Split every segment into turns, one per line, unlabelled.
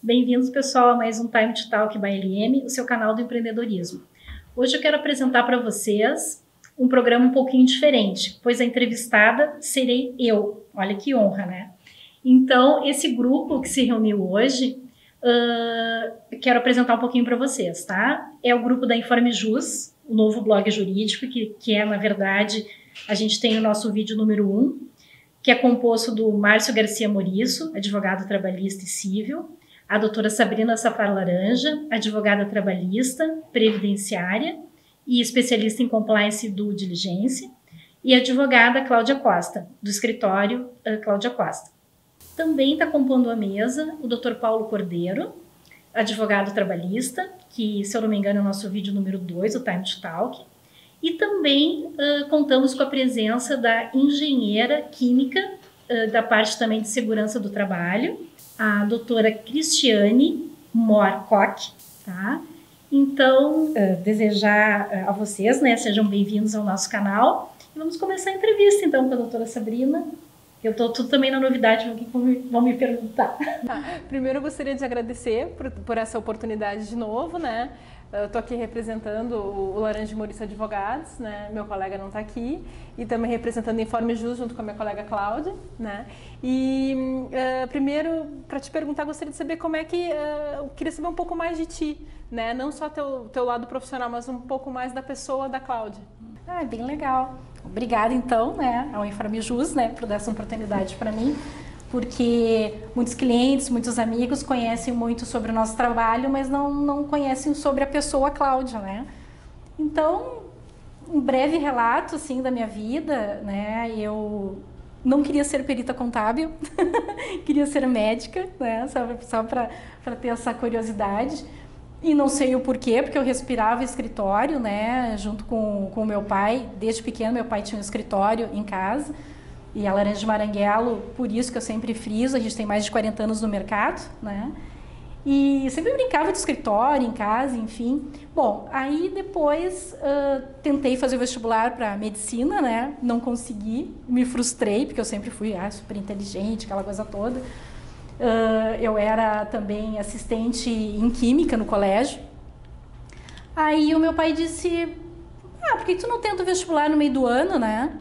Bem-vindos, pessoal, a mais um Time to Talk by LM, o seu canal do empreendedorismo. Hoje eu quero apresentar para vocês um programa um pouquinho diferente, pois a entrevistada serei eu. Olha que honra, né? Então, esse grupo que se reuniu hoje, quero apresentar um pouquinho para vocês, tá? É o grupo da Informe Jus, o novo blog jurídico, que é, na verdade, a gente tem o nosso vídeo número 1, que é composto do Márcio Garcia Moriço, advogado trabalhista e civil, a doutora Sabrina Safar Laranja, advogada trabalhista, previdenciária e especialista em compliance e due diligence, e a advogada Cláudia Costa, do escritório Cláudia Costa. Também está compondo a mesa o Dr. Paulo Cordeiro, advogado trabalhista, que, se eu não me engano, é o nosso vídeo número 2, o Time to Talk. E também contamos com a presença da engenheira química, da parte também de segurança do trabalho, a doutora Cristiane Morcock, tá? Então, desejar a vocês, né, sejam bem-vindos ao nosso canal. E vamos começar a entrevista, então, com a doutora Sabrina. Eu estou tudo também na novidade, o que vão me perguntar.
Primeiro, eu gostaria de agradecer por essa oportunidade de novo, né? Eu estou aqui representando o Laranja Moriço Advogados, né? Meu colega não está aqui, e também representando a Informe Jus junto com a minha colega Cláudia, né? E primeiro, para te perguntar, gostaria de saber como é que eu queria saber um pouco mais de ti, né? Não só teu lado profissional, mas um pouco mais da pessoa da Cláudia.
Ah, bem legal. Obrigada, então, né, ao Informe Jus, né, por dar essa oportunidade para mim, porque muitos clientes, muitos amigos conhecem muito sobre o nosso trabalho, mas não conhecem sobre a pessoa Cláudia, né? Então, um breve relato, assim, da minha vida, né? Eu não queria ser perita contábil, queria ser médica, né? Só para ter essa curiosidade. E não sei o porquê, porque eu respirava escritório, né, junto com o meu pai. Desde pequeno, meu pai tinha um escritório em casa. E a Laranja de Maranguelo, por isso que eu sempre friso, a gente tem mais de 40 anos no mercado, né? E sempre brincava de escritório, em casa, enfim. Bom, aí depois tentei fazer o vestibular para medicina, né? Não consegui, me frustrei, porque eu sempre fui super inteligente, aquela coisa toda. Eu era também assistente em química no colégio. Aí o meu pai disse, por que tu não tenta o vestibular no meio do ano, né?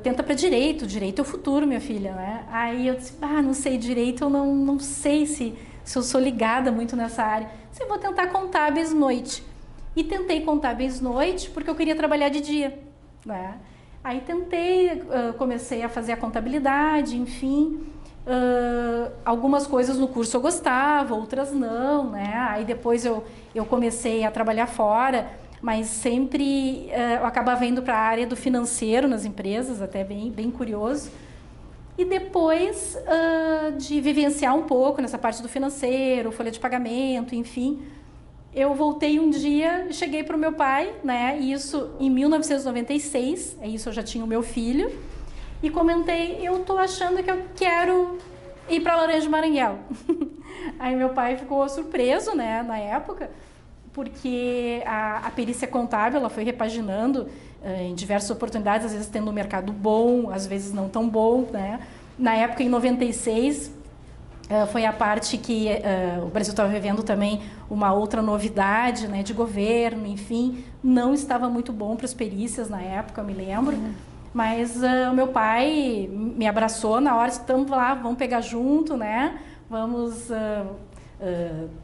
Tenta para direito é o futuro, minha filha, né? Aí eu disse, não sei direito, eu não sei se eu sou ligada muito nessa área. Eu vou tentar contábeis noite. E tentei contábeis noite porque eu queria trabalhar de dia, né? Aí tentei, comecei a fazer a contabilidade, enfim. Algumas coisas no curso eu gostava, outras não, né? Aí depois eu comecei a trabalhar fora, mas sempre eu acabava indo para a área do financeiro nas empresas, até bem curioso. E depois de vivenciar um pouco nessa parte do financeiro, folha de pagamento, enfim, eu voltei um dia, cheguei para o meu pai, né? Isso em 1996, isso eu já tinha o meu filho. E comentei, eu tô achando que eu quero ir para Laranja de Maranguelo. Aí meu pai ficou surpreso, né, na época, porque a perícia contábil, ela foi repaginando em diversas oportunidades, às vezes tendo um mercado bom, às vezes não tão bom, né. Na época, em 96, foi a parte que o Brasil estava vivendo também uma outra novidade, né, de governo, enfim, não estava muito bom para as perícias na época, eu me lembro. Mas o meu pai me abraçou na hora, estamos lá, vamos pegar junto, né? Vamos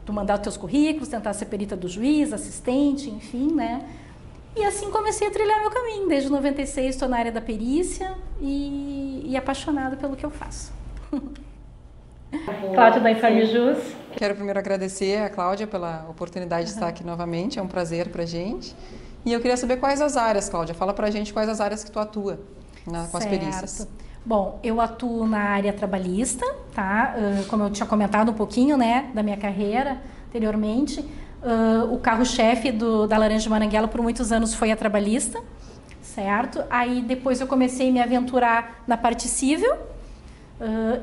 tu mandar os teus currículos, tentar ser perita do juiz, assistente, enfim, né? E assim comecei a trilhar meu caminho. Desde 96 estou na área da perícia e apaixonada pelo que eu faço.
Cláudia da Informe Jus.
Quero primeiro agradecer a Cláudia pela oportunidade de estar aqui novamente, é um prazer pra gente. E eu queria saber quais as áreas, Cláudia. Fala pra gente quais as áreas que tu atua com as perícias.
Bom, eu atuo na área trabalhista, tá? Como eu tinha comentado um pouquinho, né, da minha carreira anteriormente. O carro-chefe da Laranja de Maranguelo por muitos anos foi a trabalhista, certo? Aí depois eu comecei a me aventurar na parte civil.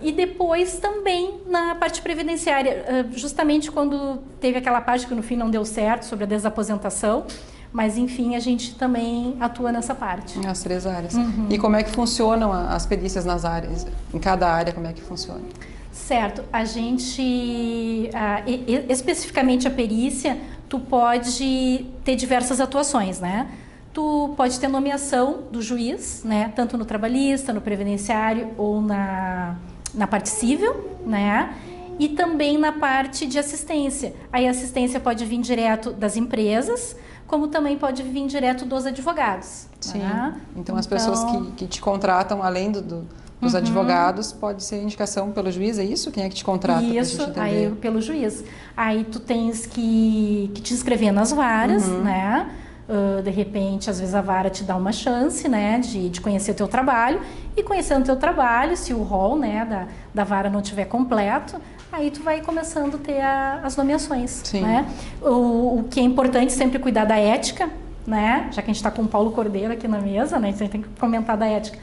E depois também na parte previdenciária, justamente quando teve aquela parte que no fim não deu certo sobre a desaposentação. Mas, enfim, a gente também atua nessa parte.
Nas três áreas. Uhum. E como é que funcionam as perícias nas áreas? Em cada área, como é que funciona?
Certo. A gente, especificamente a perícia, tu pode ter diversas atuações, né? Tu pode ter nomeação do juiz, né? Tanto no trabalhista, no previdenciário ou na parte civil, né? E também na parte de assistência. Aí a assistência pode vir direto das empresas, como também pode vir direto dos advogados.
Sim.
Né?
Então as pessoas que te contratam, além dos advogados, pode ser indicação pelo juiz, é isso? Quem é que te contrata?
Isso, aí pelo juiz. Aí tu tens que te inscrever nas varas, né? De repente, às vezes a vara te dá uma chance, né, de conhecer o teu trabalho, e conhecendo o teu trabalho, se o rol, né, da vara não estiver completo, aí tu vai começando a ter as nomeações. Sim. Né? O que é importante sempre cuidar da ética, né, já que a gente está com o Paulo Cordeiro aqui na mesa, né, a gente tem que comentar da ética.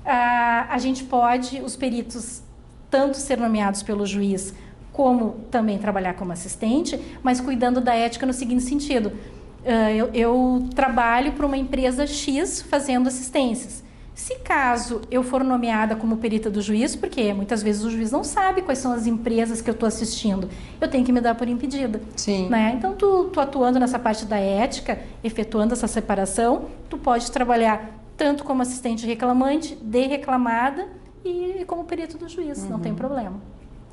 A gente pode, os peritos, tanto ser nomeados pelo juiz, como também trabalhar como assistente, mas cuidando da ética no seguinte sentido: eu trabalho para uma empresa X fazendo assistências. Se caso eu for nomeada como perita do juiz, porque muitas vezes o juiz não sabe quais são as empresas que eu estou assistindo, eu tenho que me dar por impedida. Sim. Né? Então, tu atuando nessa parte da ética, efetuando essa separação, tu pode trabalhar tanto como assistente reclamante, de reclamada, e como perito do juiz, não tem problema.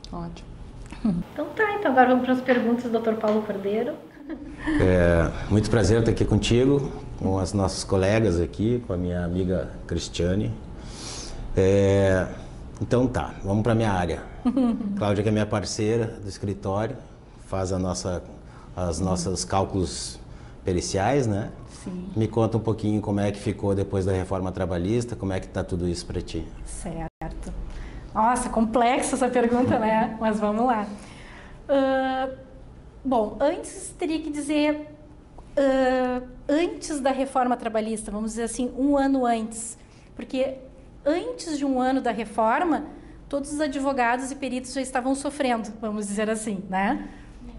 Ótimo.
Então agora vamos para as perguntas do Dr. Paulo Cordeiro.
Muito prazer estar aqui contigo, com as nossas colegas aqui, com a minha amiga Cristiane. Então vamos para a minha área. Cláudia, que é minha parceira do escritório, faz os nossos cálculos periciais, né? Sim. Me conta um pouquinho como é que ficou depois da reforma trabalhista, como é que está tudo isso para ti.
Certo. Nossa, complexa essa pergunta, né? Mas vamos lá. Bom, antes teria que dizer, antes da reforma trabalhista, vamos dizer assim, um ano antes, porque antes de um ano da reforma, todos os advogados e peritos já estavam sofrendo, vamos dizer assim, né?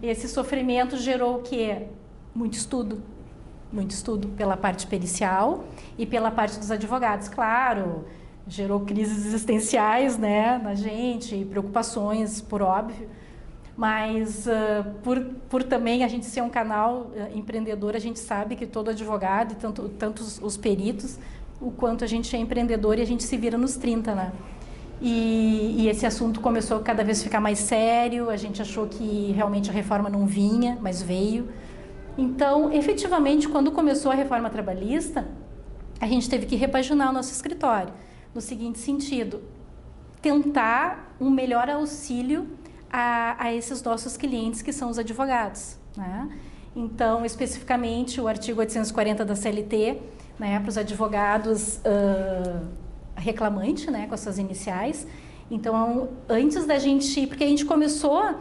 Esse sofrimento gerou o quê? Muito estudo pela parte pericial e pela parte dos advogados, claro, gerou crises existenciais, né, na gente, preocupações, por óbvio. Mas por também a gente ser um canal empreendedor, a gente sabe que todo advogado, e tanto os peritos, o quanto a gente é empreendedor e a gente se vira nos 30, né? E esse assunto começou a cada vez ficar mais sério, a gente achou que realmente a reforma não vinha, mas veio. Então, efetivamente, quando começou a reforma trabalhista, a gente teve que repaginar o nosso escritório, no seguinte sentido: tentar um melhor auxílio a esses nossos clientes que são os advogados, né? Então, especificamente, o artigo 840 da CLT, né, para os advogados reclamante, né, com as suas iniciais. Então, antes da gente... Porque a gente começou a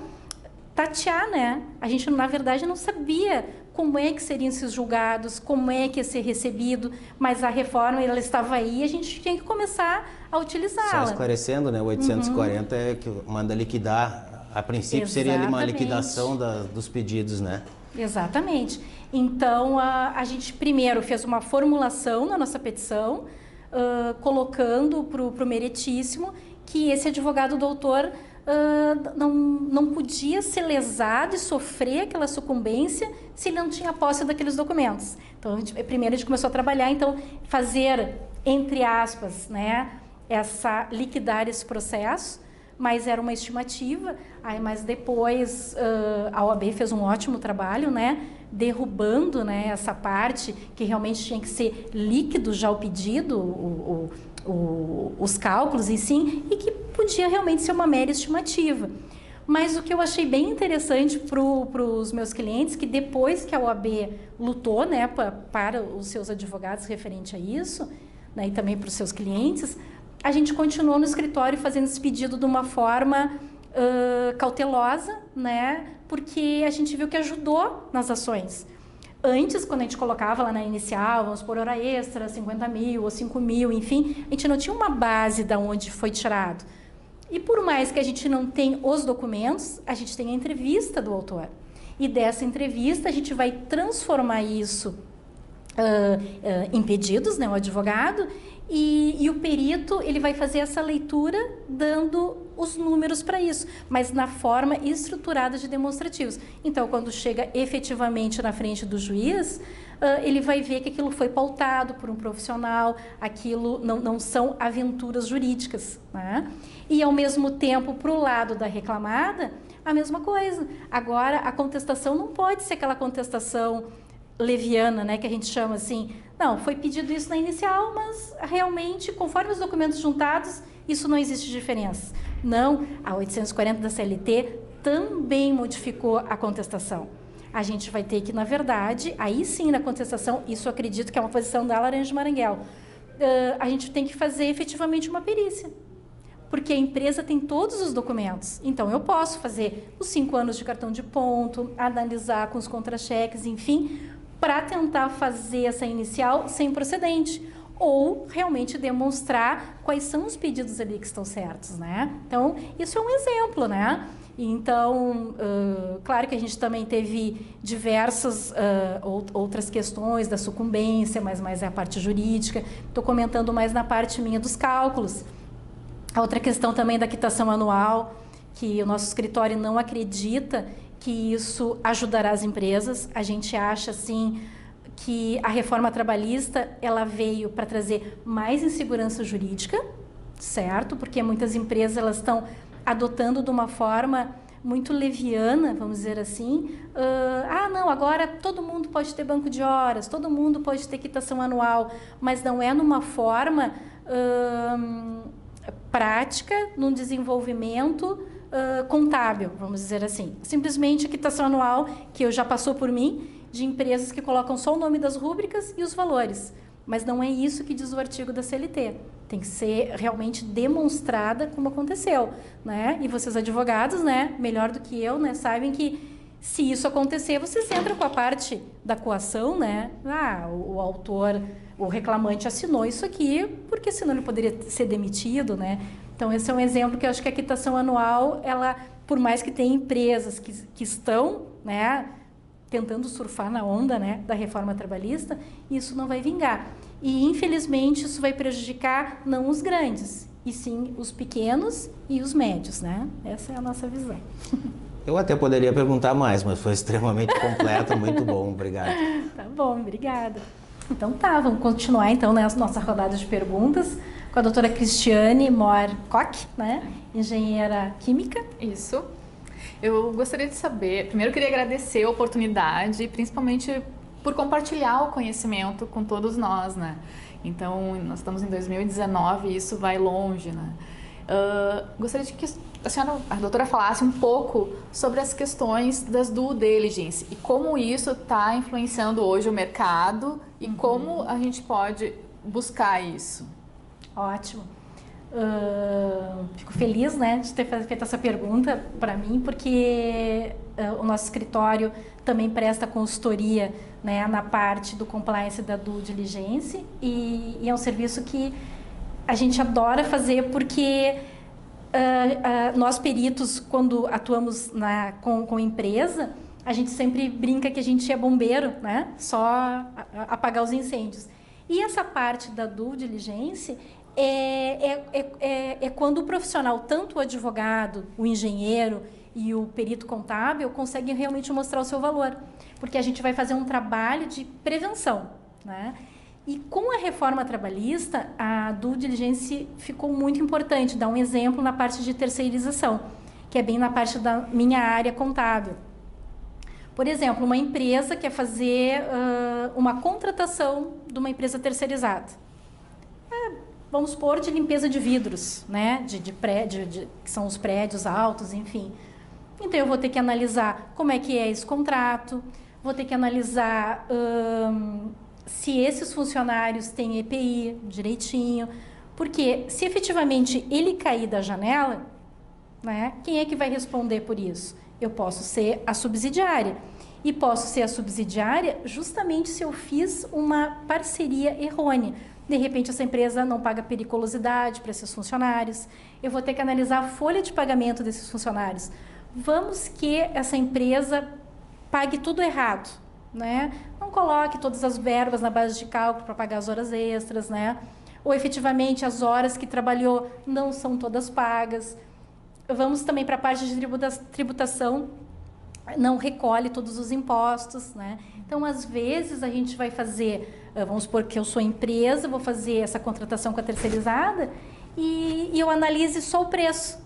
tatear, né? A gente, na verdade, não sabia como é que seriam esses julgados, como é que ia ser recebido, mas a reforma, ela estava aí e a gente tinha que começar a utilizá-la.
Só esclarecendo, né, o 840 é que manda liquidar. A princípio seria uma liquidação dos pedidos, né?
Exatamente. Então, a gente primeiro fez uma formulação na nossa petição, colocando para o meritíssimo que esse advogado doutor não podia ser lesado e sofrer aquela sucumbência se ele não tinha posse daqueles documentos. Então, primeiro a gente começou a trabalhar, então, fazer, entre aspas, né, liquidar esse processo, mas era uma estimativa. Mas depois a OAB fez um ótimo trabalho, né, derrubando, né, essa parte que realmente tinha que ser líquido já o pedido, os cálculos e sim, e que podia realmente ser uma mera estimativa. Mas o que eu achei bem interessante para os meus clientes, que depois que a OAB lutou, né, para os seus advogados referente a isso, né, e também para os seus clientes, a gente continuou no escritório fazendo esse pedido de uma forma cautelosa, né, porque a gente viu que ajudou nas ações. Antes, quando a gente colocava lá na inicial, vamos por hora extra, 50 mil ou 5 mil, enfim, a gente não tinha uma base de onde foi tirado. E por mais que a gente não tenha os documentos, a gente tem a entrevista do autor. E dessa entrevista a gente vai transformar isso impedidos, né, o advogado, e o perito ele vai fazer essa leitura dando os números para isso, mas na forma estruturada de demonstrativos. Então, quando chega efetivamente na frente do juiz, ele vai ver que aquilo foi pautado por um profissional, aquilo não são aventuras jurídicas, né? E, ao mesmo tempo, para o lado da reclamada, a mesma coisa. Agora, a contestação não pode ser aquela contestação leviana, né, que a gente chama assim, não, foi pedido isso na inicial, mas realmente, conforme os documentos juntados, isso não existe diferença. Não, a 840 da CLT também modificou a contestação. A gente vai ter que, na verdade, aí sim, na contestação, isso eu acredito que é uma posição da Laranja de Maranguel, a gente tem que fazer efetivamente uma perícia. Porque a empresa tem todos os documentos. Então, eu posso fazer os 5 anos de cartão de ponto, analisar com os contra-cheques, enfim, para tentar fazer essa inicial sem procedente. Ou realmente demonstrar quais são os pedidos ali que estão certos, né? Então, isso é um exemplo, né? Então, claro que a gente também teve diversas outras questões da sucumbência, mas mais é a parte jurídica. Estou comentando mais na parte minha dos cálculos. A outra questão também da quitação anual, que o nosso escritório não acredita que isso ajudará as empresas. A gente acha, assim, que a reforma trabalhista ela veio para trazer mais insegurança jurídica, certo? Porque muitas empresas elas estão adotando de uma forma muito leviana, vamos dizer assim. Não, agora todo mundo pode ter banco de horas, todo mundo pode ter quitação anual, mas não é numa forma prática, num desenvolvimento contábil, vamos dizer assim. Simplesmente a quitação anual, que já passou por mim, de empresas que colocam só o nome das rúbricas e os valores. Mas não é isso que diz o artigo da CLT. Tem que ser realmente demonstrada como aconteceu, né? E vocês advogados, né, melhor do que eu, né, sabem que se isso acontecer, vocês entram com a parte da coação, né? O autor, o reclamante assinou isso aqui, porque senão ele poderia ser demitido, né? Então, esse é um exemplo que eu acho que a quitação anual, ela, por mais que tenha empresas que estão, né, tentando surfar na onda, né, da reforma trabalhista, isso não vai vingar. E, infelizmente, isso vai prejudicar não os grandes, e sim os pequenos e os médios, né? Essa é a nossa visão.
Eu até poderia perguntar mais, mas foi extremamente completo, muito bom, obrigado.
Tá bom, obrigada. Então tá, vamos continuar então nessa nossa rodada de perguntas com a doutora Cristiane Mor Koch, né? Engenheira química.
Isso. Eu gostaria de saber, primeiro eu queria agradecer a oportunidade, principalmente por compartilhar o conhecimento com todos nós, né? Então, nós estamos em 2019 e isso vai longe, né? Gostaria de que a doutora falasse um pouco sobre as questões das due diligence e como isso está influenciando hoje o mercado e como a gente pode buscar isso.
Ótimo. Fico feliz, né, de ter feito essa pergunta para mim, porque o nosso escritório também presta consultoria, né, na parte do compliance da due diligence e é um serviço que a gente adora fazer porque nós peritos, quando atuamos com empresa, a gente sempre brinca que a gente é bombeiro, né, só apagar os incêndios. E essa parte da due diligence é quando o profissional, tanto o advogado, o engenheiro e o perito contábil, conseguem realmente mostrar o seu valor. Porque a gente vai fazer um trabalho de prevenção, né? E com a reforma trabalhista, a due diligence ficou muito importante. Dá um exemplo na parte de terceirização, que é bem na parte da minha área contábil. Por exemplo, uma empresa quer fazer uma contratação de uma empresa terceirizada. Vamos supor, de limpeza de vidros, né? Que são os prédios altos, enfim. Então, eu vou ter que analisar como é que é esse contrato, vou ter que analisar se esses funcionários têm EPI direitinho, porque se efetivamente ele cair da janela, né, quem é que vai responder por isso? Eu posso ser a subsidiária. E posso ser a subsidiária justamente se eu fiz uma parceria errônea. De repente, essa empresa não paga periculosidade para esses funcionários. Eu vou ter que analisar a folha de pagamento desses funcionários. Vamos que essa empresa pague tudo errado, né? Não coloque todas as verbas na base de cálculo para pagar as horas extras, né? Ou efetivamente as horas que trabalhou não são todas pagas. Vamos também para a parte de tributação, não recolhe todos os impostos, né? Então, às vezes, a gente vai fazer, vamos supor que eu sou empresa, vou fazer essa contratação com a terceirizada e eu analise só o preço.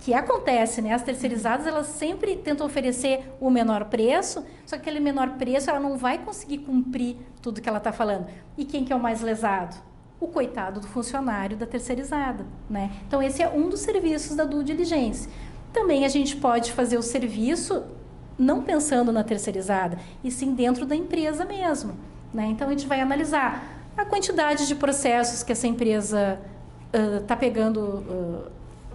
Que acontece, né? As terceirizadas, elas sempre tentam oferecer o menor preço, só que aquele menor preço, ela não vai conseguir cumprir tudo que ela está falando. E quem que é o mais lesado? O coitado do funcionário da terceirizada, né? Então, esse é um dos serviços da due diligence. Também a gente pode fazer o serviço não pensando na terceirizada, e sim dentro da empresa mesmo, né? Então, a gente vai analisar a quantidade de processos que essa empresa está pegando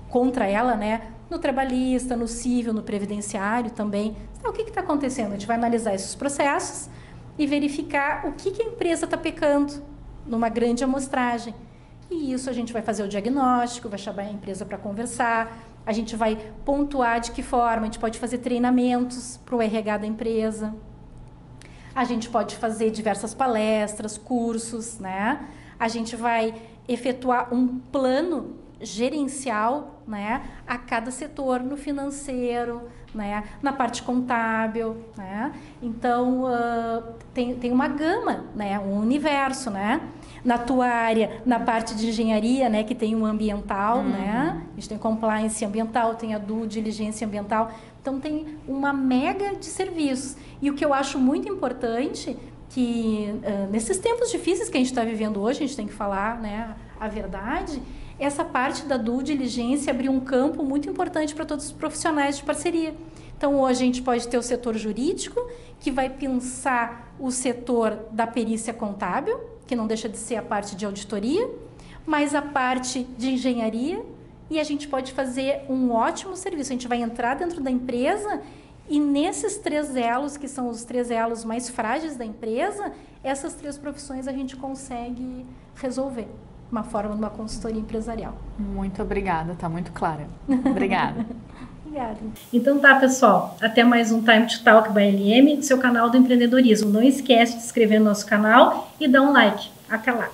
contra ela, né? No trabalhista, no civil, no previdenciário também. Então, o que está acontecendo? A gente vai analisar esses processos e verificar o que a empresa está pecando numa grande amostragem. E isso a gente vai fazer o diagnóstico, vai chamar a empresa para conversar, a gente vai pontuar de que forma, a gente pode fazer treinamentos para o RH da empresa, a gente pode fazer diversas palestras, cursos, né? A gente vai efetuar um plano gerencial, né, a cada setor, no financeiro, né, na parte contábil, né? Então, tem uma gama, né, um universo, né? Na tua área, na parte de engenharia, né, que tem o ambiental, né? A gente tem compliance ambiental, tem a due diligência ambiental. Então, tem uma mega de serviços. E o que eu acho muito importante, que nesses tempos difíceis que a gente está vivendo hoje, a gente tem que falar, né, a verdade, essa parte da due diligência abriu um campo muito importante para todos os profissionais de parceria. Então, hoje a gente pode ter o setor jurídico, que vai pensar o setor da perícia contábil, que não deixa de ser a parte de auditoria, mas a parte de engenharia, e a gente pode fazer um ótimo serviço. A gente vai entrar dentro da empresa e nesses 3 elos, que são os 3 elos mais frágeis da empresa, essas 3 profissões a gente consegue resolver. Uma forma de uma consultoria empresarial.
Muito obrigada, tá muito clara. Obrigada.
Obrigada.
Então tá, pessoal. Até mais um Time to Talk by LM, seu canal do empreendedorismo. Não esquece de se inscrever no nosso canal e dar um like. Até lá.